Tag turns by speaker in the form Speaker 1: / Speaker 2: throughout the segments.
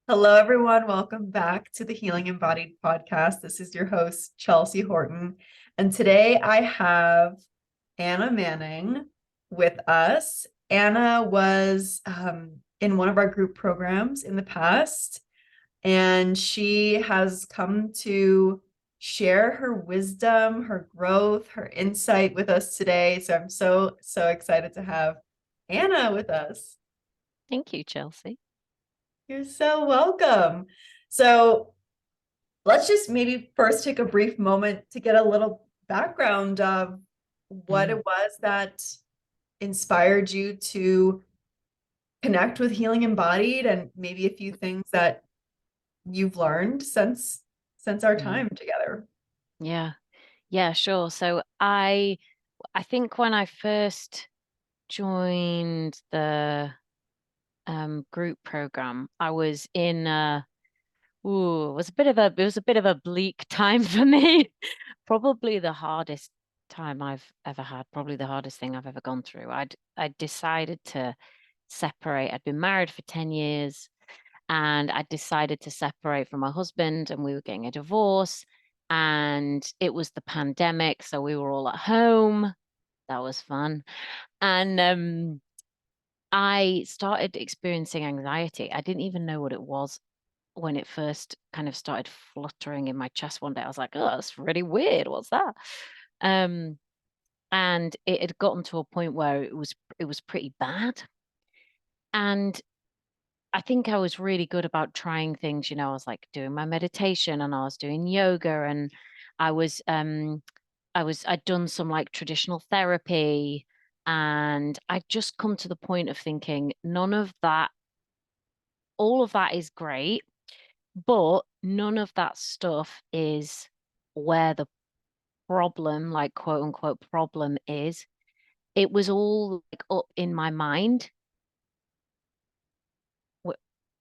Speaker 1: Hello, everyone. Welcome back to the Healing Embodied Podcast. This is your host, Chelsea Horton. And today I have Anna Manning with us. Anna was in one of our group programs in the past, and she has come to share her wisdom, her growth, her insight with us today. So I'm so excited to have Anna with us.
Speaker 2: Thank you, Chelsea.
Speaker 1: You're so welcome. So let's just maybe first take a brief moment to get a little background of what it was that inspired you to connect with Healing Embodied and maybe a few things that you've learned since our time together.
Speaker 2: Yeah. Yeah, sure. So I think when I first joined the group program, I was in it was a bit of a bleak time for me. Probably the hardest time I've ever had, probably the hardest thing I've ever gone through. I decided to separate. I'd been married for 10 years. And I decided to separate from my husband, and we were getting a divorce. And it was the pandemic, so we were all at home. That was fun. And I started experiencing anxiety. I didn't even know what it was when it first kind of started fluttering in my chest one day. I was like, oh, that's really weird. What's that? Um, and it had gotten to a point where it was pretty bad. And I think I was really good about trying things. I was like doing my meditation and I was doing yoga and I was I'd done some like traditional therapy, and I'd just come to the point of thinking none of that, all of that is great, but none of that stuff is where the problem, like quote unquote problem, is. It was all like up in my mind.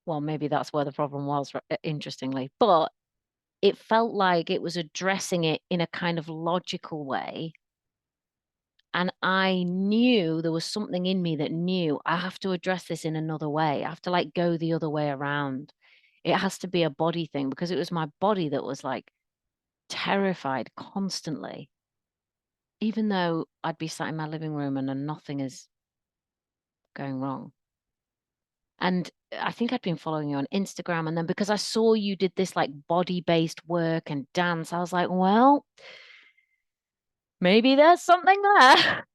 Speaker 2: Well, maybe that's where the problem was, interestingly. But it felt like it was addressing it in a kind of logical way. And I knew there was something in me that knew I have to address this in another way. I have to like go the other way around. It has to be a body thing because it was my body that was like terrified constantly, even though I'd be sat in my living room and nothing is going wrong. And I think I'd been following you on Instagram. And then because I saw you did this like body-based work and dance, I was like, well, maybe there's something there.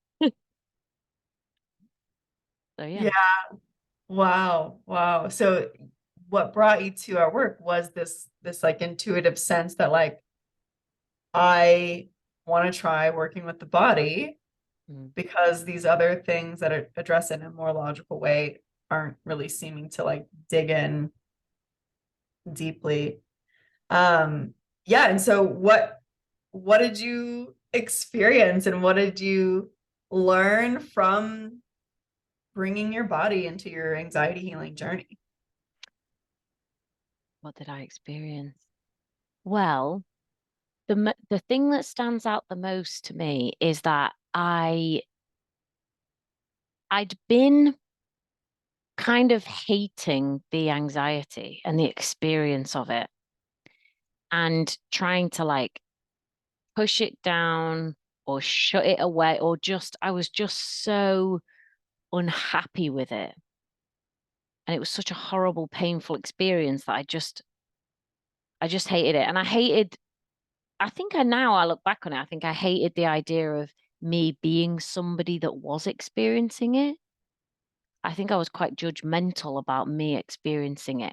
Speaker 2: So
Speaker 1: Yeah.
Speaker 2: yeah.
Speaker 1: Wow. Wow. So what brought you to our work was this like intuitive sense that like I want to try working with the body
Speaker 2: Mm.
Speaker 1: because these other things that address it in a more logical way aren't really seeming to like dig in deeply. Yeah, and so what did you experience and what did you learn from bringing your body into your anxiety healing journey?
Speaker 2: What did I experience? Well, the thing that stands out the most to me is that I'd been kind of hating the anxiety and the experience of it and trying to like push it down or shut it away, or just I was just so unhappy with it. And it was such a horrible, painful experience that I just hated it. And I think I look back on it, I think I hated the idea of me being somebody that was experiencing it. I think I was quite judgmental about me experiencing it.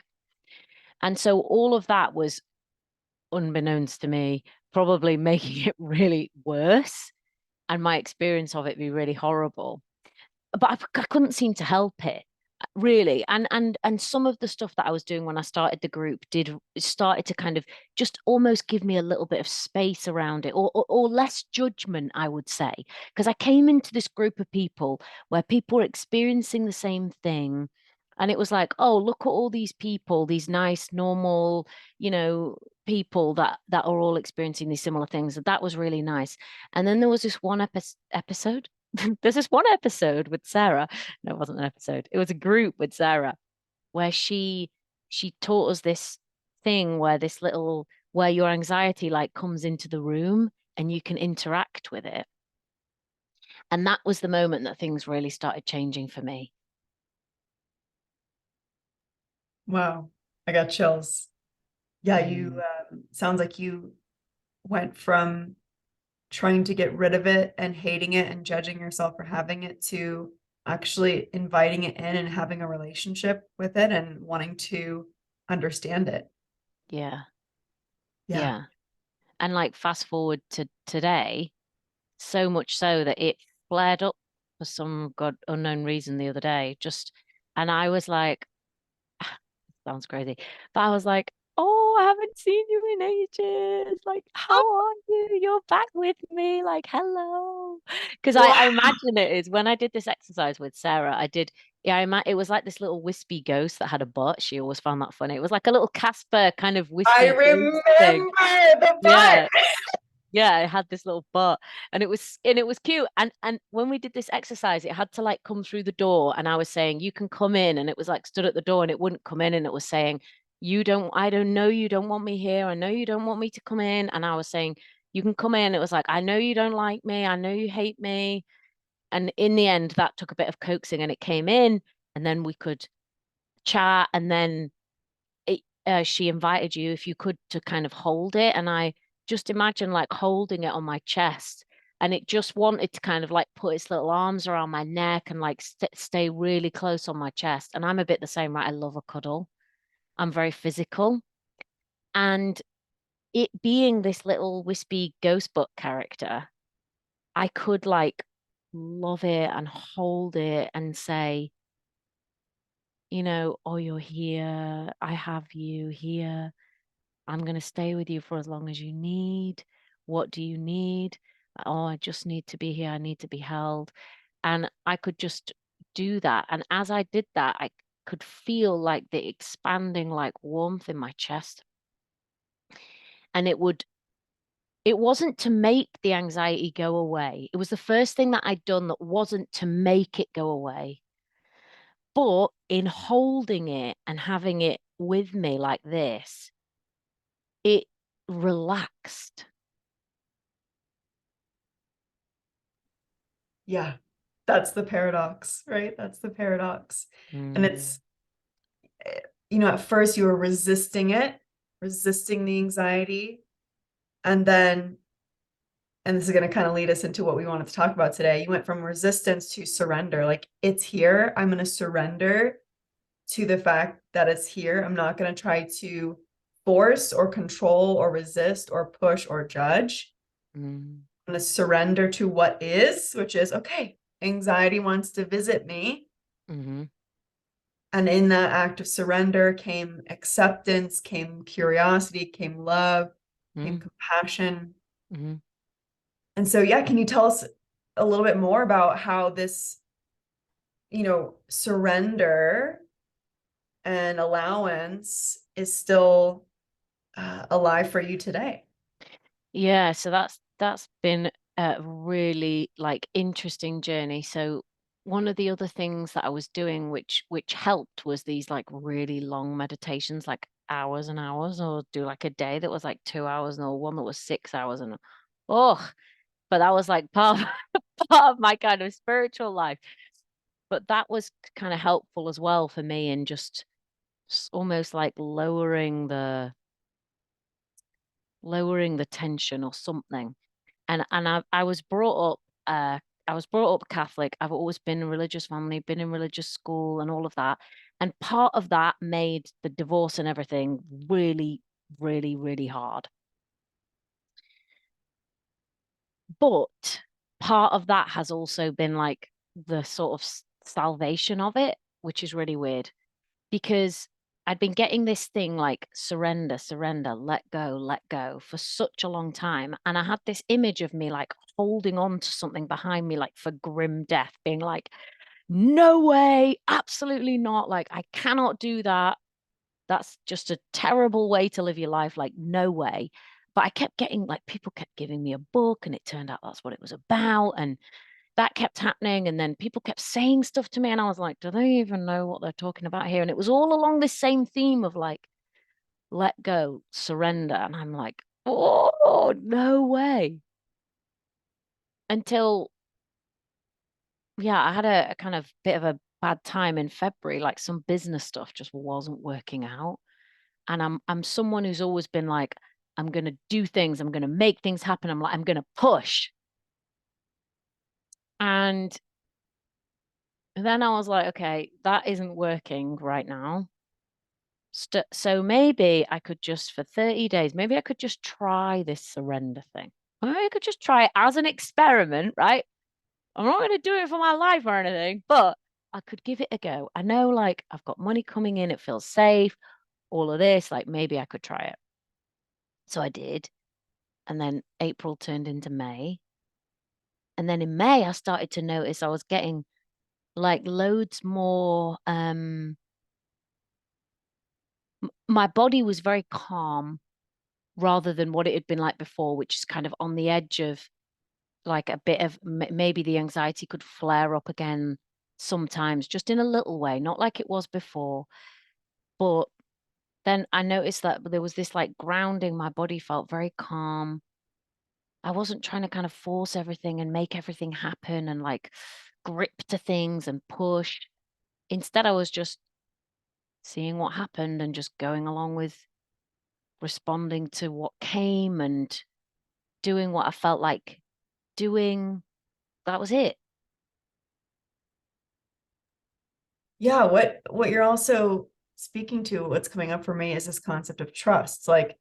Speaker 2: And so all of that was, unbeknownst to me, probably making it really worse and my experience of it be really horrible. But I couldn't seem to help it, really. And some of the stuff that I was doing when I started the group did started to kind of just almost give me a little bit of space around it, or less judgment, I would say, because I came into this group of people where people were experiencing the same thing. And it was like, oh, look at all these people, these nice, normal, you know, people that are all experiencing these similar things. That was really nice. And then there was this one episode. There's this one episode with Sarah. No, it wasn't an episode. It was a group with Sarah where she she taught us this thing where your anxiety like comes into the room and you can interact with it. And that was the moment that things really started changing for me.
Speaker 1: Wow. I got chills. Yeah, you sounds like you went from trying to get rid of it and hating it and judging yourself for having it to actually inviting it in and having a relationship with it and wanting to understand it.
Speaker 2: Yeah.
Speaker 1: Yeah.
Speaker 2: Yeah. And like fast forward to today, so much so that it flared up for some god unknown reason the other day. And I was like, sounds crazy, but I was like, oh, I haven't seen you in ages. Like, how are you? You're back with me. Like, hello. Because
Speaker 1: Wow.
Speaker 2: I imagine it is when I did this exercise with Sarah, it was like this little wispy ghost that had a butt. She always found that funny. It was like a little Casper kind of
Speaker 1: I
Speaker 2: wispy ghost thing.
Speaker 1: remember the
Speaker 2: Yeah.
Speaker 1: butt.
Speaker 2: Yeah, it had this little butt and it was cute. And when we did this exercise, it had to like come through the door and I was saying, you can come in, and it was like stood at the door and it wouldn't come in, and it was saying, I don't know you don't want me here. I know you don't want me to come in. And I was saying, you can come in. It was like, I know you don't like me. I know you hate me. And in the end, that took a bit of coaxing and it came in, and then we could chat. And then she invited you, if you could, to kind of hold it. And I just imagine like holding it on my chest, and it just wanted to kind of like put its little arms around my neck and like stay really close on my chest. And I'm a bit the same, right? I love a cuddle. I'm very physical. And it being this little wispy ghost butt character, I could like love it and hold it and say, oh, you're here. I have you here. I'm going to stay with you for as long as you need. What do you need? Oh, I just need to be here. I need to be held. And I could just do that. And as I did that, I could feel like the expanding, like warmth in my chest. And it wasn't to make the anxiety go away. It was the first thing that I'd done that wasn't to make it go away. But in holding it and having it with me like this, it relaxed.
Speaker 1: Yeah. That's the paradox, right? That's the paradox. And it's, at first you were resisting it, resisting the anxiety. And then, and this is going to kind of lead us into what we wanted to talk about today. You went from resistance to surrender. Like, it's here. I'm going to surrender to the fact that it's here. I'm not going to try to force or control or resist or push or judge.
Speaker 2: Mm.
Speaker 1: I'm going to surrender to what is, which is okay. Anxiety wants to visit me.
Speaker 2: Mm-hmm.
Speaker 1: And in that act of surrender came acceptance, came curiosity, came love, came compassion.
Speaker 2: Mm-hmm.
Speaker 1: And so, yeah, can you tell us a little bit more about how this, surrender and allowance is still alive for you today?
Speaker 2: Yeah, so that's been a really like interesting journey. So one of the other things that I was doing which helped was these like really long meditations, like hours and hours, or do like a day that was like 2 hours, or one that was 6 hours. And oh, but that was like part of, part of my kind of spiritual life. But that was kind of helpful as well for me in just almost like lowering the tension or something. And I was brought up Catholic. I've always been in a religious family, been in religious school and all of that. And part of that made the divorce and everything really, really, really hard. But part of that has also been like the sort of salvation of it, which is really weird because I'd been getting this thing like surrender, surrender, let go for such a long time. And I had this image of me like holding on to something behind me, like for grim death, being like, no way, absolutely not. Like, I cannot do that. That's just a terrible way to live your life. Like, no way. But I kept getting like people kept giving me a book, and it turned out that's what it was about. And that kept happening. And then people kept saying stuff to me. And I was like, do they even know what they're talking about here? And it was all along this same theme of like, let go, surrender. And I'm like, oh, no way. Until, yeah, I had a kind of bit of a bad time in February. Like some business stuff just wasn't working out. And I'm someone who's always been like, I'm gonna do things, I'm gonna make things happen. I'm like, I'm gonna push. And then I was like, okay, that isn't working right now. So maybe I could just for 30 days, maybe I could just try this surrender thing. Maybe I could just try it as an experiment, right? I'm not going to do it for my life or anything, but I could give it a go. I know like I've got money coming in, it feels safe, all of this, like maybe I could try it. So I did. And then April turned into May. And then in May, I started to notice I was getting like loads more my body was very calm rather than what it had been like before, which is kind of on the edge of like a bit of maybe the anxiety could flare up again sometimes, just in a little way, not like it was before. But then I noticed that there was this like grounding. My body felt very calm. I wasn't trying to kind of force everything and make everything happen and like grip to things and push. Instead, I was just seeing what happened and just going along with responding to what came and doing what I felt like doing. That was it.
Speaker 1: Yeah, what you're also speaking to, what's coming up for me is this concept of trust. Like,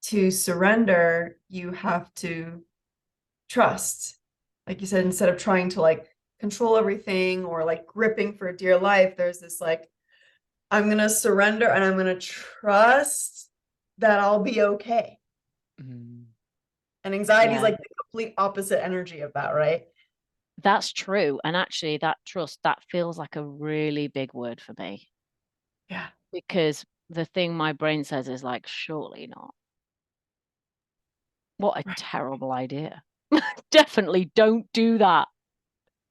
Speaker 1: to surrender, you have to trust. Like you said, instead of trying to like control everything or like gripping for dear life, there's this like, I'm gonna surrender and I'm gonna trust that I'll be okay.
Speaker 2: Mm.
Speaker 1: And anxiety is
Speaker 2: Yeah,
Speaker 1: like the complete opposite energy of that, right?
Speaker 2: that's true. And actually, that trust, that feels like a really big word for me
Speaker 1: Yeah.
Speaker 2: because the thing my brain says is like, surely not. What a
Speaker 1: Right.
Speaker 2: terrible idea. Definitely don't do that.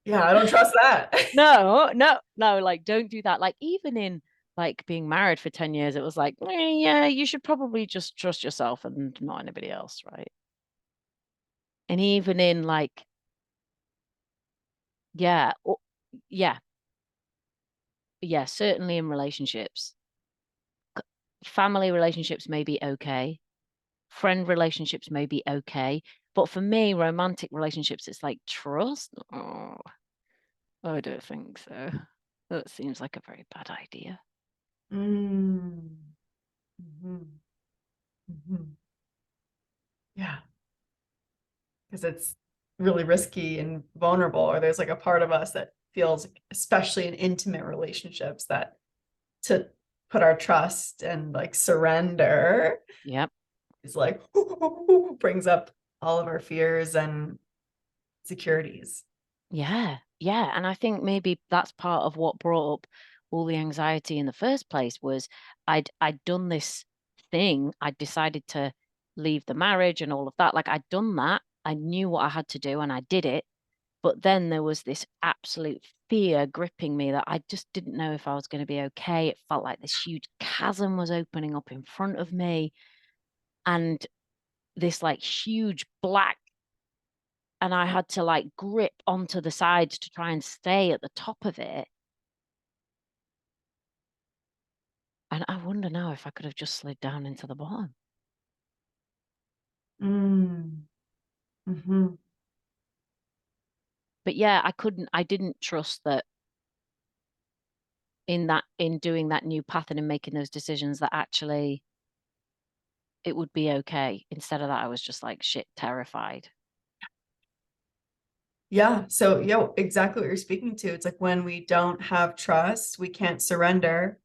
Speaker 1: Yeah, I don't trust that.
Speaker 2: No, no, no, like don't do that. Like even in like being married for 10 years, it was like, yeah, you should probably just trust yourself and not anybody else, right? And even in like, yeah, yeah, yeah, certainly in relationships, family relationships may be okay, friend relationships may be okay, but for me, romantic relationships, it's like trust. Oh, I don't think so. That seems like a very bad idea.
Speaker 1: Mm. Mhm. Mhm. Yeah, because it's really risky and vulnerable, or there's like a part of us that feels, especially in intimate relationships, that to put our trust and like surrender
Speaker 2: Yep.
Speaker 1: is like brings up all of our fears and securities.
Speaker 2: Yeah, yeah. And I think maybe that's part of what brought up all the anxiety in the first place was I'd done this thing. I'd decided to leave the marriage and all of that. Like I'd done that. I knew what I had to do and I did it. But then there was this absolute fear gripping me that I just didn't know if I was going to be okay. It felt like this huge chasm was opening up in front of me and this like huge black and I had to like grip onto the sides to try and stay at the top of it. And I wonder now if I could have just slid down into the bottom.
Speaker 1: Mm. Hmm.
Speaker 2: But yeah, I didn't trust that in doing that new path and in making those decisions that actually it would be okay. Instead of that, I was just like shit terrified.
Speaker 1: Yeah, so yeah, exactly what you're speaking to. It's like when we don't have trust, we can't surrender,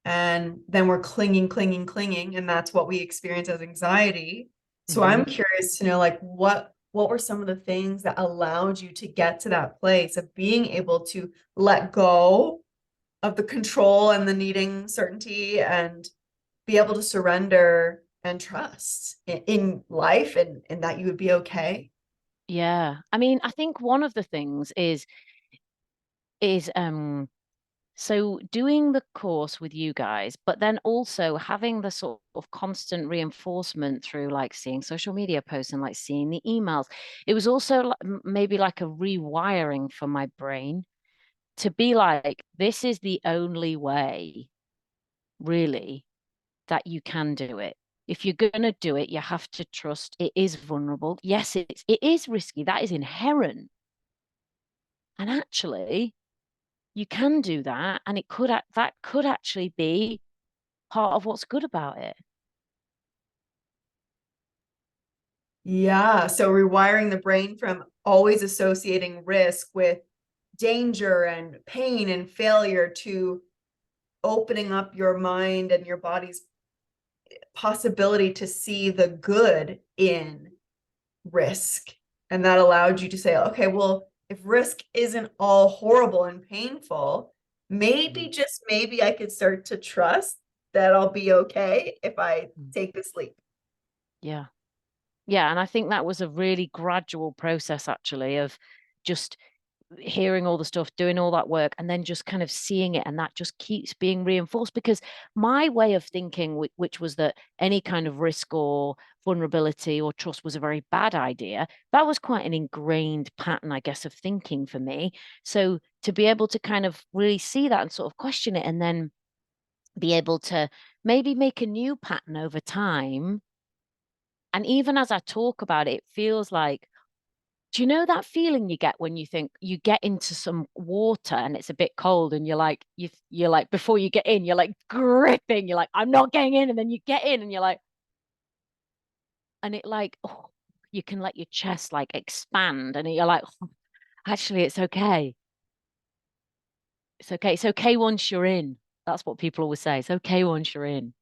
Speaker 1: and then we're clinging, clinging, clinging, and that's what we experience as anxiety. So
Speaker 2: Hmm.
Speaker 1: I'm curious to know, like, what were some of the things that allowed you to get to that place of being able to let go of the control and the needing certainty and be able to surrender and trust in life and that you would be okay?
Speaker 2: Yeah. I mean, I think one of the things is so doing the course with you guys, but then also having the sort of constant reinforcement through like seeing social media posts and like seeing the emails. It was also maybe like a rewiring for my brain to be like, this is the only way, really, that you can do it. If you're going to do it, you have to trust it is vulnerable. Yes, it is risky. That is inherent. And actually, you can do that, and that could actually be part of what's good about it.
Speaker 1: Yeah. So rewiring the brain from always associating risk with danger and pain and failure to opening up your mind and your body's possibility to see the good in risk. And that allowed you to say, okay, well, if risk isn't all horrible and painful, maybe, just maybe I could start to trust that I'll be okay if I
Speaker 2: Mm.
Speaker 1: take this leap.
Speaker 2: Yeah. Yeah. And I think that was a really gradual process, actually, of just hearing all the stuff, doing all that work, and then just kind of seeing it. And that just keeps being reinforced because my way of thinking, which was that any kind of risk or vulnerability or trust was a very bad idea, that was quite an ingrained pattern, I guess, of thinking for me. So to be able to kind of really see that and sort of question it and then be able to maybe make a new pattern over time. And even as I talk about it, it feels like, do you know that feeling you get when you think you get into some water and it's a bit cold and you're like before you get in, you're like gripping, you're like, I'm not getting in, and then you get in and you're like, and it like, oh, you can let your chest like expand and you're like, "Oh, actually it's okay. It's okay. It's okay once you're in. That's what people always say. It's okay once you're in.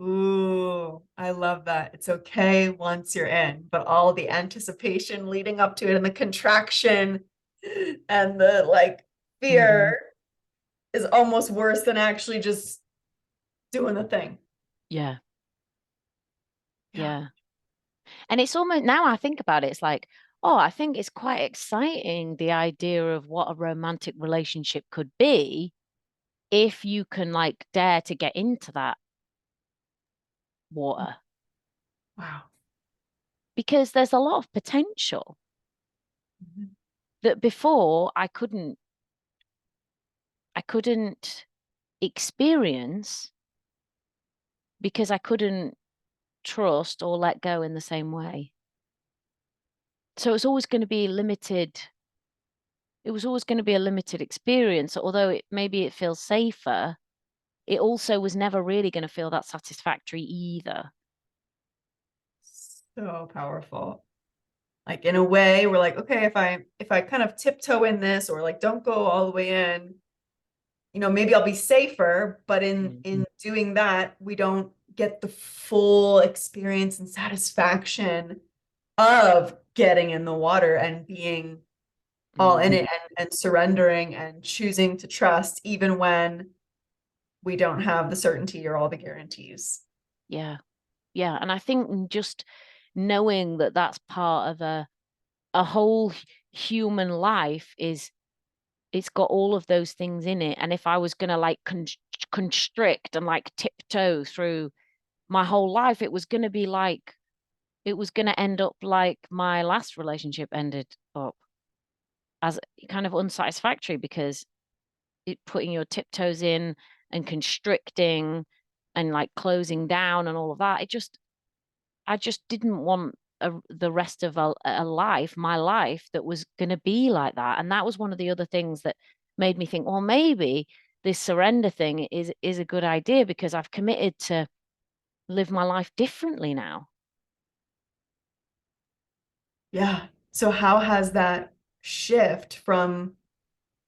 Speaker 1: Ooh, I love that. It's okay once you're in, but all the anticipation leading up to it and the contraction and the like
Speaker 2: Hmm.
Speaker 1: fear is almost worse than actually just doing the thing.
Speaker 2: Yeah.
Speaker 1: Yeah.
Speaker 2: Yeah. And it's almost now I think about it, it's like, oh, I think it's quite exciting the idea of what a romantic relationship could be if you can like dare to get into that water
Speaker 1: Wow.
Speaker 2: because there's a lot of potential
Speaker 1: Mhm.
Speaker 2: that before I couldn't experience because I couldn't trust or let go in the same way. So it's always going to be limited. It was always going to be a limited experience, although maybe it feels safer. It also was never really going to feel that satisfactory either.
Speaker 1: So powerful. Like in a way, we're like, okay, if I kind of tiptoe in this or like don't go all the way in, maybe I'll be safer, but in
Speaker 2: Mm.
Speaker 1: in doing that, we don't get the full experience and satisfaction of getting in the water and being all in
Speaker 2: Mm.
Speaker 1: it and surrendering and choosing to trust even when we don't have the certainty or all the guarantees.
Speaker 2: Yeah. Yeah. And I think just knowing that that's part of a whole human life is it's got all of those things in it. And if I was going to like constrict and like tiptoe through my whole life, it was going to be like, it was going to end up like my last relationship ended up as kind of unsatisfactory because putting your tiptoes in and constricting and like closing down and all of that. I just didn't want the rest of a life, my life, that was going to be like that. And that was one of the other things that made me think, well, maybe this surrender thing is a good idea because I've committed to live my life differently now.
Speaker 1: Yeah. So how has that shift from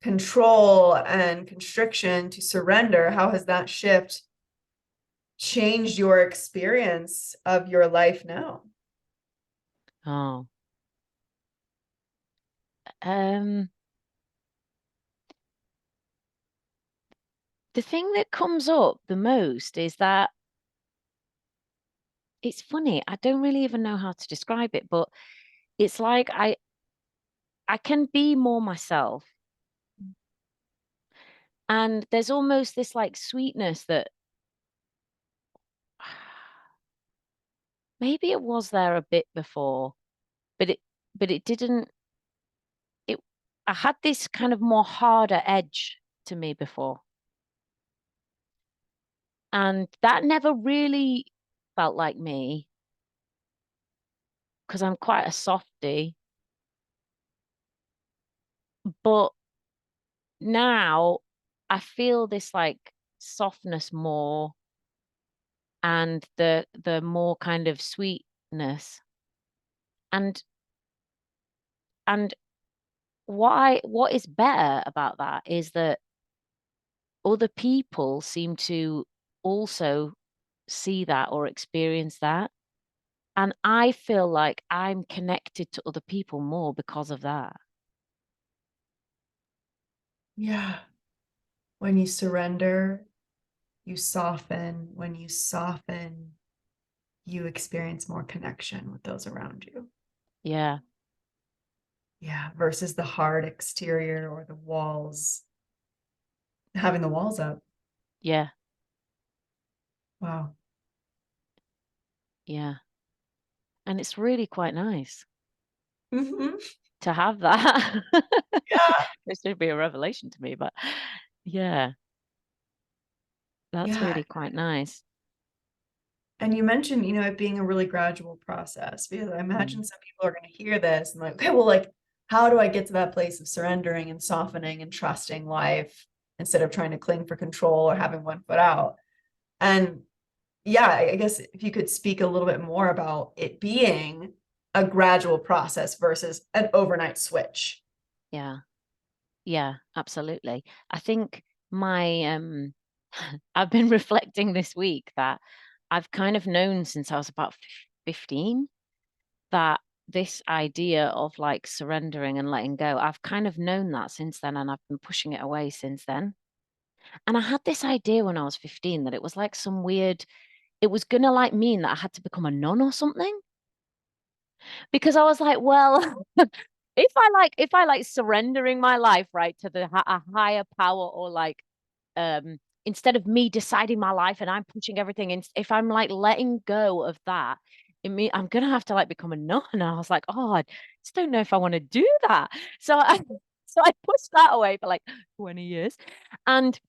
Speaker 1: control and constriction to surrender, how has that shift changed your experience of your life now?
Speaker 2: Oh, um, the thing that comes up the most is that it's funny. I don't really even know how to describe it, but it's like I can be more myself. And there's almost this like sweetness that maybe it was there a bit before, but it didn't it I had this kind of more harder edge to me before. And that never really felt like me because I'm quite a softie. But now I feel this like softness more, and the more kind of sweetness. And and what is better about that is that other people seem to also see that or experience that. And I feel like I'm connected to other people more because of that.
Speaker 1: Yeah. When you surrender, you soften. When you soften, you experience more connection with those around you.
Speaker 2: Yeah.
Speaker 1: Yeah. Versus the hard exterior or the walls, having the walls up.
Speaker 2: Yeah.
Speaker 1: Wow.
Speaker 2: Yeah. And it's really quite nice
Speaker 1: Hmm.
Speaker 2: to have that.
Speaker 1: Yeah.
Speaker 2: This should be a revelation to me, but yeah, that's
Speaker 1: Yeah.
Speaker 2: really quite nice.
Speaker 1: And you mentioned, it being a really gradual process, because I
Speaker 2: Mm.
Speaker 1: imagine some people are going to hear this and like, okay, well, like, how do I get to that place of surrendering and softening and trusting life instead of trying to cling for control or having one foot out? And yeah, I guess if you could speak a little bit more about it being a gradual process versus an overnight switch.
Speaker 2: Yeah. Yeah, absolutely. I think my I've been reflecting this week that I've kind of known since I was about 15 that this idea of like surrendering and letting go, I've kind of known that since then, and I've been pushing it away since then. And I had this idea when I was 15 that it was like some weird, it was gonna like mean that I had to become a nun or something. Because I was like, well, if I like surrendering my life right to a higher power, or like instead of me deciding my life and I'm pushing everything in, if I'm like letting go of that, I'm gonna have to like become a nun. And I was like, oh, I just don't know if I want to do that. So I so I pushed that away for like 20 years. And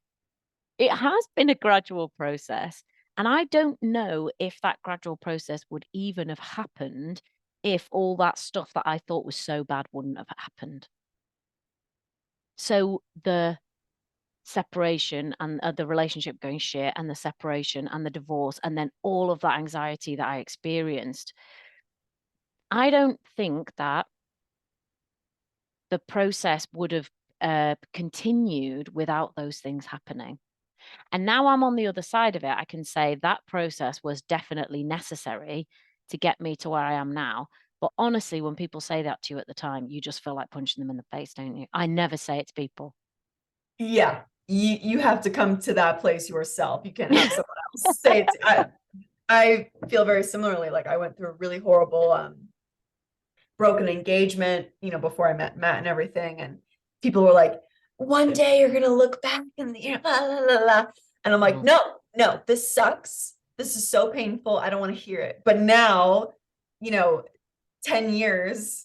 Speaker 2: it has been a gradual process. And I don't know if that gradual process would even have happened if all that stuff that I thought was so bad wouldn't have happened. So the separation and the relationship going shit, and the separation and the divorce, and then all of that anxiety that I experienced, I don't think that the process would have continued without those things happening. And now I'm on the other side of it. I can say that process was definitely necessary to get me to where I am now. But honestly, when people say that to you at the time, you just feel like punching them in the face, don't you? I never say it to people.
Speaker 1: Yeah. You have to come to that place yourself. You can't have someone else say it. I feel very similarly. Like I went through a really horrible broken engagement, before I met Matt and everything. And people were like, one day you're gonna look back and blah, blah, blah, blah. And I'm like,
Speaker 2: Mm,
Speaker 1: no, no, this sucks. This is so painful. I don't want to hear it. But now, you know, 10 years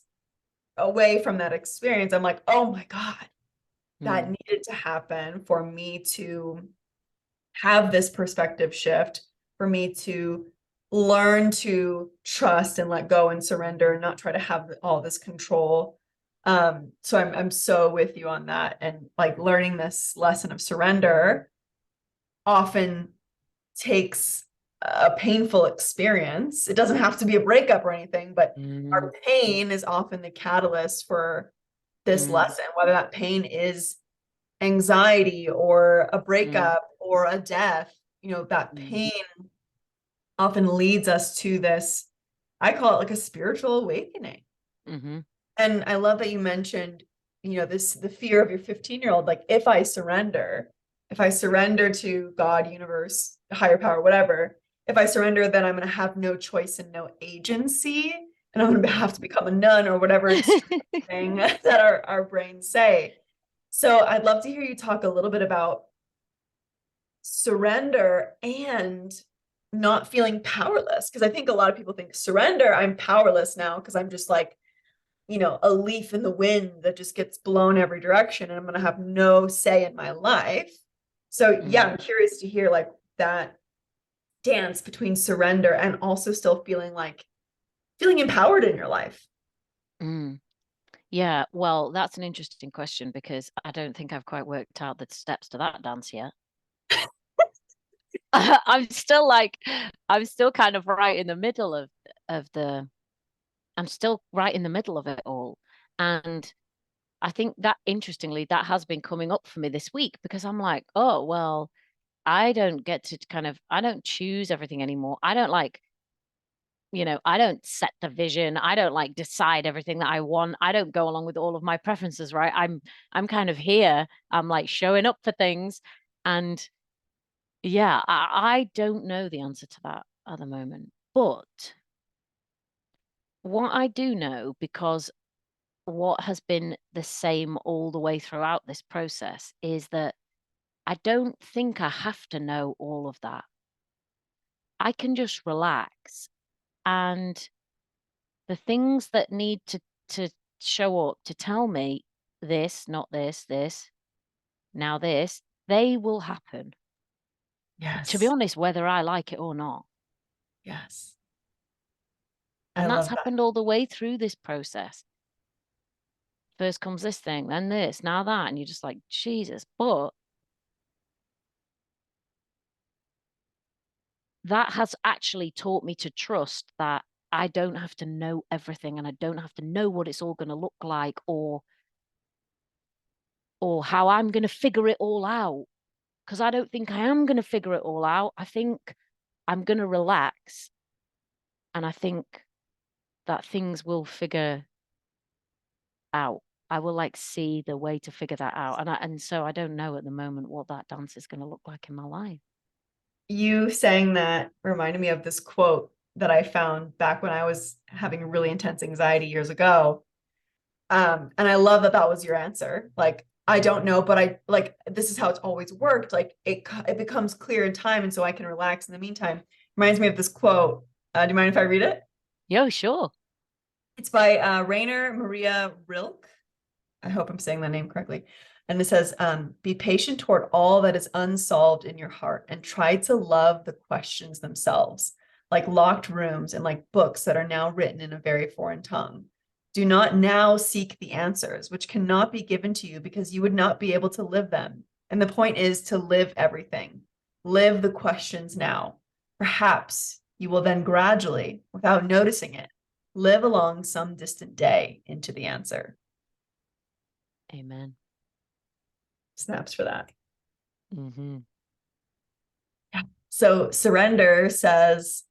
Speaker 1: away from that experience, I'm like, oh my God, that
Speaker 2: mm,
Speaker 1: needed to happen for me to have this perspective shift, for me to learn to trust and let go and surrender and not try to have all this control. So I'm so with you on that. And like learning this lesson of surrender often takes a painful experience. It doesn't have to be a breakup or anything, but
Speaker 2: mm,
Speaker 1: our pain is often the catalyst for this
Speaker 2: mm,
Speaker 1: lesson, whether that pain is anxiety or a
Speaker 2: mm,
Speaker 1: breakup or a death. That
Speaker 2: mm,
Speaker 1: pain often leads us to this, I call it like a spiritual awakening.
Speaker 2: mm-hmm,
Speaker 1: And I love that you mentioned, the fear of your 15-year-old, like if I surrender to God, universe, higher power, whatever, if I surrender, then I'm going to have no choice and no agency. and I'm going to have to become a nun or whatever extreme thing that our brains say. So I'd love to hear you talk a little bit about surrender and not feeling powerless. Because I think a lot of people think surrender, I'm powerless now because I'm just like, a leaf in the wind that just gets blown every direction and I'm going to have no say in my life. So yeah, I'm curious to hear like that dance between surrender and also still feeling empowered in your life.
Speaker 2: Yeah, well, that's an interesting question because I don't think I've quite worked out the steps to that dance yet. I'm still kind of right in the middle of the I'm still right in the middle of it all. And I think that interestingly, that has been coming up for me this week because I'm like, oh, well, I don't get to I don't choose everything anymore. I don't I don't set the vision. I don't like decide everything that I want. I don't go along with all of my preferences, right? I'm kind of here. I'm like showing up for things. And yeah, I don't know the answer to that at the moment. But what I do know, because what has been the same all the way throughout this process, is that I don't think I have to know all of that. I can just relax, and the things that need to show up to tell me this, not this, this, now this, they will happen. To be
Speaker 1: Yes.
Speaker 2: honest, whether I like it or not.
Speaker 1: Yes. I
Speaker 2: And that's
Speaker 1: love that.
Speaker 2: happened all the way through this process. First comes this thing, then this, now that, and you're just like, Jesus. But that has actually taught me to trust that I don't have to know everything and I don't have to know what it's all going to look like or how I'm going to figure it all out. Because I don't think I am going to figure it all out. I think I'm going to relax. And I think that things will figure out. I will like see the way to figure that out. And so I don't know at the moment what that dance is going to look like in my life.
Speaker 1: You saying that reminded me of this quote that I found back when I was having really intense anxiety years ago. And I love that that was your answer. Like, I don't know, but I like this is how it's always worked. Like it becomes clear in time, and so I can relax in the meantime. Reminds me of this quote. Do you mind if I read it?
Speaker 2: Yo, sure.
Speaker 1: It's by Rainer Maria Rilke. I hope I'm saying that name correctly. And it says, be patient toward all that is unsolved in your heart and try to love the questions themselves, like locked rooms and like books that are now written in a very foreign tongue. Do not now seek the answers, which cannot be given to you because you would not be able to live them. And the point is to live everything. Live the questions now. Perhaps you will then gradually, without noticing it, live along some distant day into the answer.
Speaker 2: Amen.
Speaker 1: Snaps for that.
Speaker 2: Mm-hmm.
Speaker 1: Yeah. So surrender says,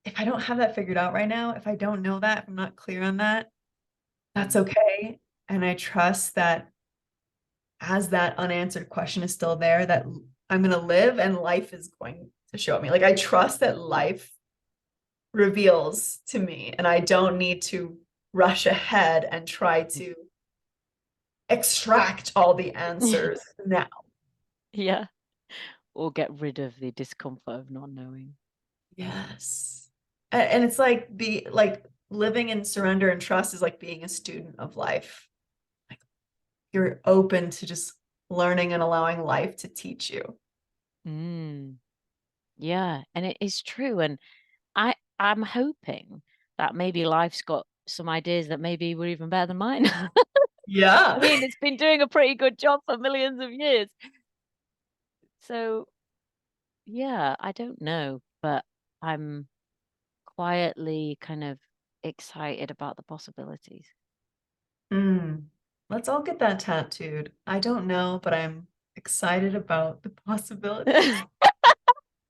Speaker 1: if I don't have that figured out right now, if I don't know that, if I'm not clear on that, that's okay. And I trust that as that unanswered question is still there, that I'm going to live and life is going to show me. Like I trust that life reveals to me and I don't need to rush ahead and try to extract all the answers now.
Speaker 2: Yeah. Or get rid of the discomfort of not knowing.
Speaker 1: Yes. And it's like living in surrender and trust is like being a student of life. Like you're open to just learning and allowing life to teach you.
Speaker 2: Yeah, and it is true. And I'm hoping that maybe life's got some ideas that maybe were even better than mine.
Speaker 1: Yeah.
Speaker 2: I mean, it's been doing a pretty good job for millions of years. So yeah, I don't know, but I'm quietly kind of excited about the possibilities.
Speaker 1: Let's all get that tattooed. I don't know, but I'm excited about the possibilities.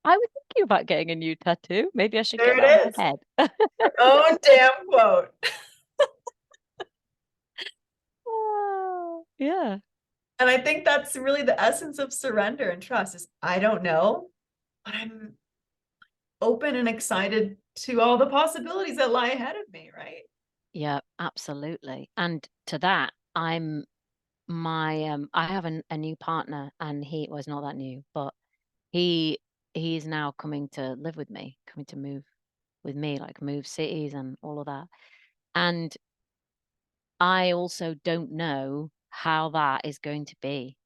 Speaker 2: I was thinking about getting a new tattoo. Maybe I should
Speaker 1: There
Speaker 2: get that on
Speaker 1: it
Speaker 2: my
Speaker 1: is.
Speaker 2: head.
Speaker 1: Your own damn quote.
Speaker 2: Oh, yeah.
Speaker 1: And I think that's really the essence of surrender and trust is I don't know, but open and excited to all the possibilities that lie ahead of me, right?
Speaker 2: Yeah, absolutely. And to that, I have a new partner, and he was not that new, but he's now coming to live with me, coming to move with me, like move cities and all of that. And I also don't know how that is going to be.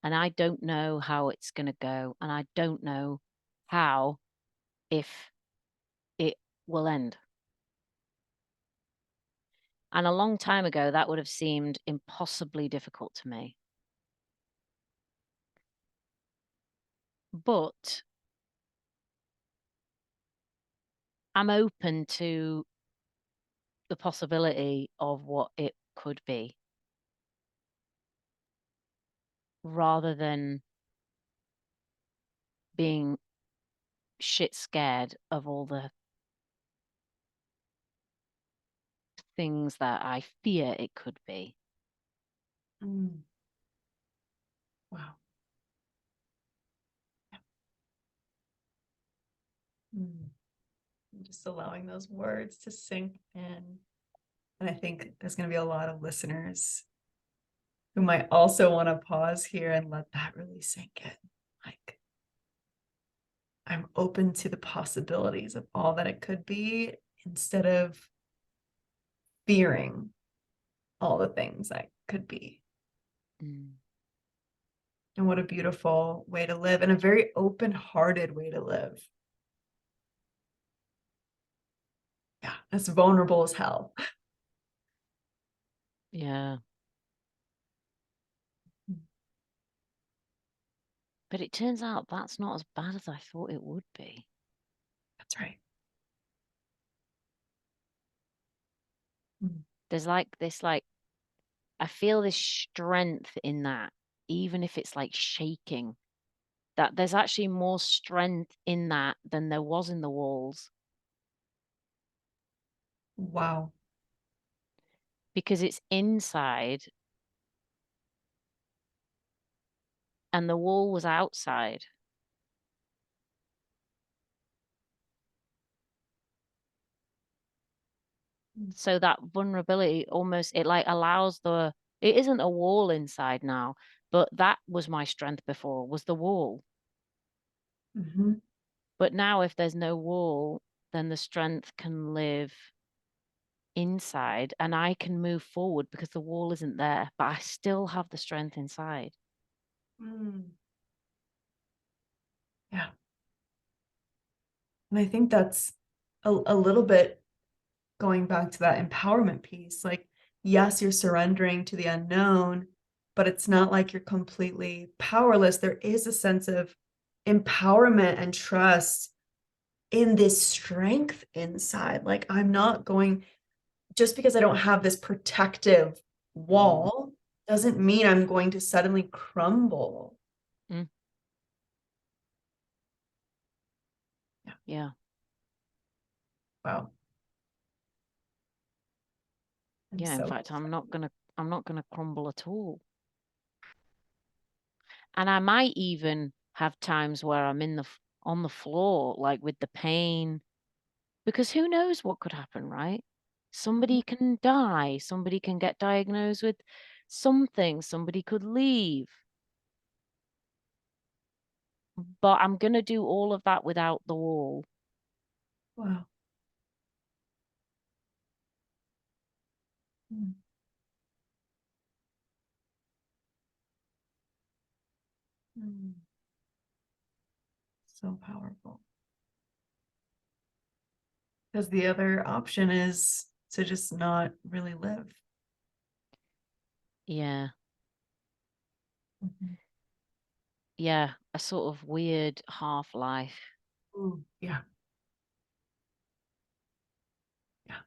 Speaker 2: And I don't know how it's going to go. And I don't know how, if it will end. And a long time ago, that would have seemed impossibly difficult to me. But I'm open to the possibility of what it could be, rather than being shit scared of all the things that I fear it could be.
Speaker 1: Mm. Wow. Mm. Just allowing those words to sink in. And I think there's going to be a lot of listeners who might also want to pause here and let that really sink in. Like, I'm open to the possibilities of all that it could be instead of fearing all the things that could be.
Speaker 2: Mm.
Speaker 1: And what a beautiful way to live, and a very open-hearted way to live. Yeah, it's vulnerable as hell.
Speaker 2: Yeah. But it turns out that's not as bad as I thought it would be.
Speaker 1: That's right.
Speaker 2: There's like this, like, I feel this strength in that, even if it's like shaking, that there's actually more strength in that than there was in the walls,
Speaker 1: Wow.
Speaker 2: because it's inside and the wall was outside. So that vulnerability almost, it like allows it isn't a wall inside now, but that was my strength before, was the wall.
Speaker 1: Mhm.
Speaker 2: But now if there's no wall, then the strength can live inside and I can move forward because the wall isn't there, but I still have the strength inside.
Speaker 1: Mm. Yeah. And I think that's a little bit going back to that empowerment piece. Like, yes, you're surrendering to the unknown, but it's not like you're completely powerless. There is a sense of empowerment and trust in this strength inside. Like, I'm not going, just because I don't have this protective wall, doesn't mean I'm going to suddenly crumble.
Speaker 2: Mm.
Speaker 1: Yeah.
Speaker 2: Yeah.
Speaker 1: Wow. I'm
Speaker 2: Yeah. In
Speaker 1: so
Speaker 2: fact, I'm not gonna crumble at all. And I might even have times where I'm on the floor, like with the pain, because who knows what could happen, right? Somebody can die, somebody can get diagnosed with something, somebody could leave. But I'm gonna do all of that without the wall.
Speaker 1: wow. Mm. Mm. So powerful. Because the other option is to just not really live.
Speaker 2: Yeah.
Speaker 1: Mhm.
Speaker 2: Yeah. A sort of weird half life,
Speaker 1: Ooh, yeah. Yeah.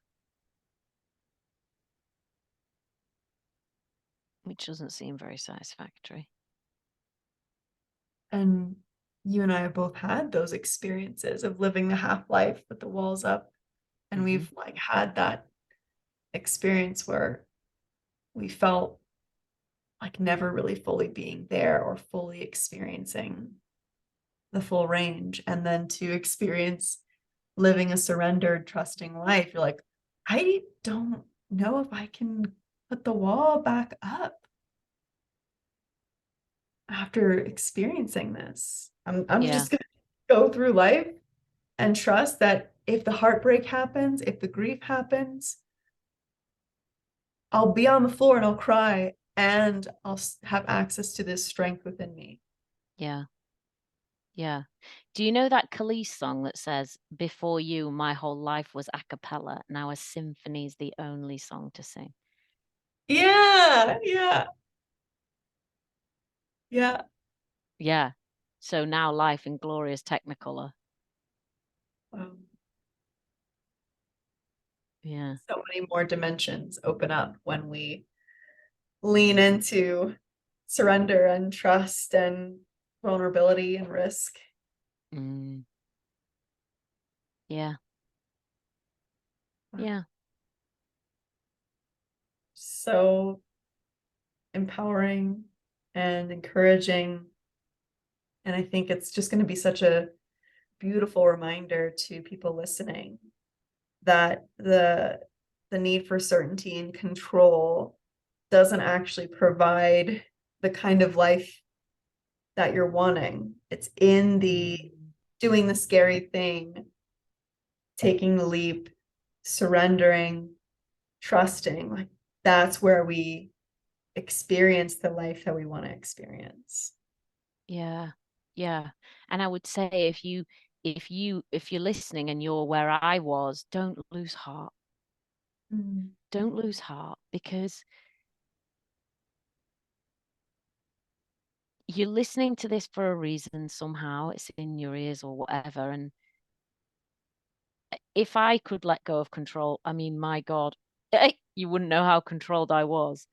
Speaker 2: which doesn't seem very satisfactory.
Speaker 1: And you and I have both had those experiences of living the half life with the walls up. And we've like had that experience where we felt like never really fully being there or fully experiencing the full range. And then to experience living a surrendered, trusting life, you're like, I don't know if I can put the wall back up after experiencing this. I'm
Speaker 2: Yeah.
Speaker 1: just gonna go through life and trust that if the heartbreak happens, if the grief happens, I'll be on the floor and I'll cry and I'll have access to this strength within me.
Speaker 2: Yeah. Yeah. Do you know that Khalees song that says, "Before you, my whole life was a cappella. Now a symphony's the only song to sing"?
Speaker 1: Yeah, yeah, yeah.
Speaker 2: Yeah. So now life in glorious technicolor.
Speaker 1: Wow.
Speaker 2: Yeah.
Speaker 1: So many more dimensions open up when we lean into surrender and trust and vulnerability and risk.
Speaker 2: Mm. Yeah.
Speaker 1: Wow.
Speaker 2: Yeah.
Speaker 1: So empowering and encouraging. And I think it's just going to be such a beautiful reminder to people listening that the need for certainty and control doesn't actually provide the kind of life that you're wanting. It's in the doing the scary thing, taking the leap, surrendering, trusting. Like that's where we experience the life that we want to experience.
Speaker 2: Yeah. Yeah. And I would say if you're listening and you're where I was, don't lose heart.
Speaker 1: Mm.
Speaker 2: Don't lose heart, because you're listening to this for a reason somehow. It's in your ears or whatever. And if I could let go of control, I mean, my God, you wouldn't know how controlled I was.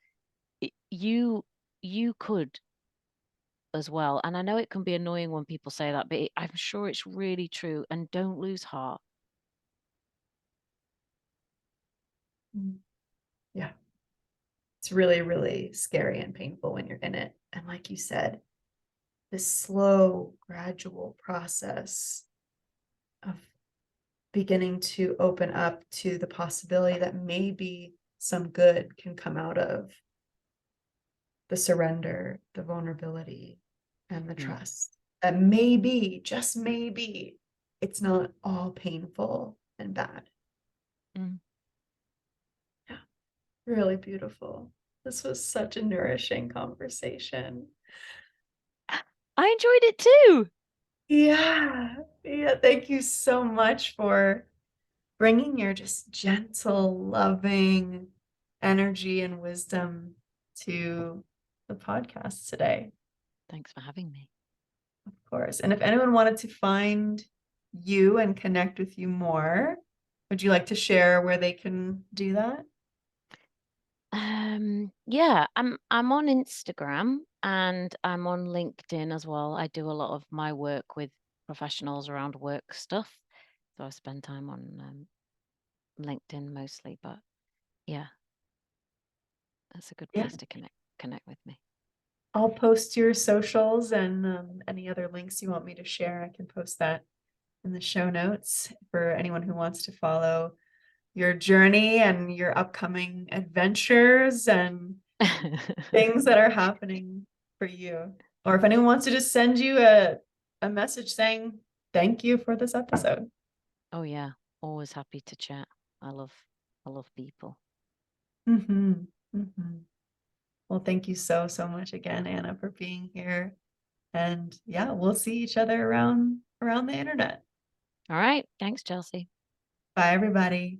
Speaker 2: You could as well. And I know it can be annoying when people say that, but I'm sure it's really true. And don't lose heart.
Speaker 1: Mm. Yeah. It's really, really scary and painful when you're in it. And like you said, this slow, gradual process of beginning to open up to the possibility that maybe some good can come out of the surrender, the vulnerability, and the
Speaker 2: Mm.
Speaker 1: trust. That maybe, just maybe, it's not all painful and bad.
Speaker 2: Mm.
Speaker 1: Yeah, really beautiful. This was such a nourishing conversation.
Speaker 2: I enjoyed it too.
Speaker 1: Yeah, yeah. Thank you so much for bringing your just gentle, loving energy and wisdom to the podcast today.
Speaker 2: Thanks for having me.
Speaker 1: Of course. And if anyone wanted to find you and connect with you more, would you like to share where they can do that?
Speaker 2: Yeah, I'm on Instagram and I'm on LinkedIn as well. I do a lot of my work with professionals around work stuff. So I spend time on LinkedIn mostly, but yeah, that's a good
Speaker 1: Yeah.
Speaker 2: place to connect with me.
Speaker 1: I'll post your socials and any other links you want me to share. I can post that in the show notes for anyone who wants to follow your journey and your upcoming adventures and things that are happening for you. Or if anyone wants to just send you a message saying thank you for this episode.
Speaker 2: Oh yeah, always happy to chat. I love people.
Speaker 1: Mm-hmm. Mm-hmm. Well, thank you so, so much again, Anna, for being here. And yeah, we'll see each other around the internet.
Speaker 2: All right, thanks, Chelsea.
Speaker 1: Bye, everybody.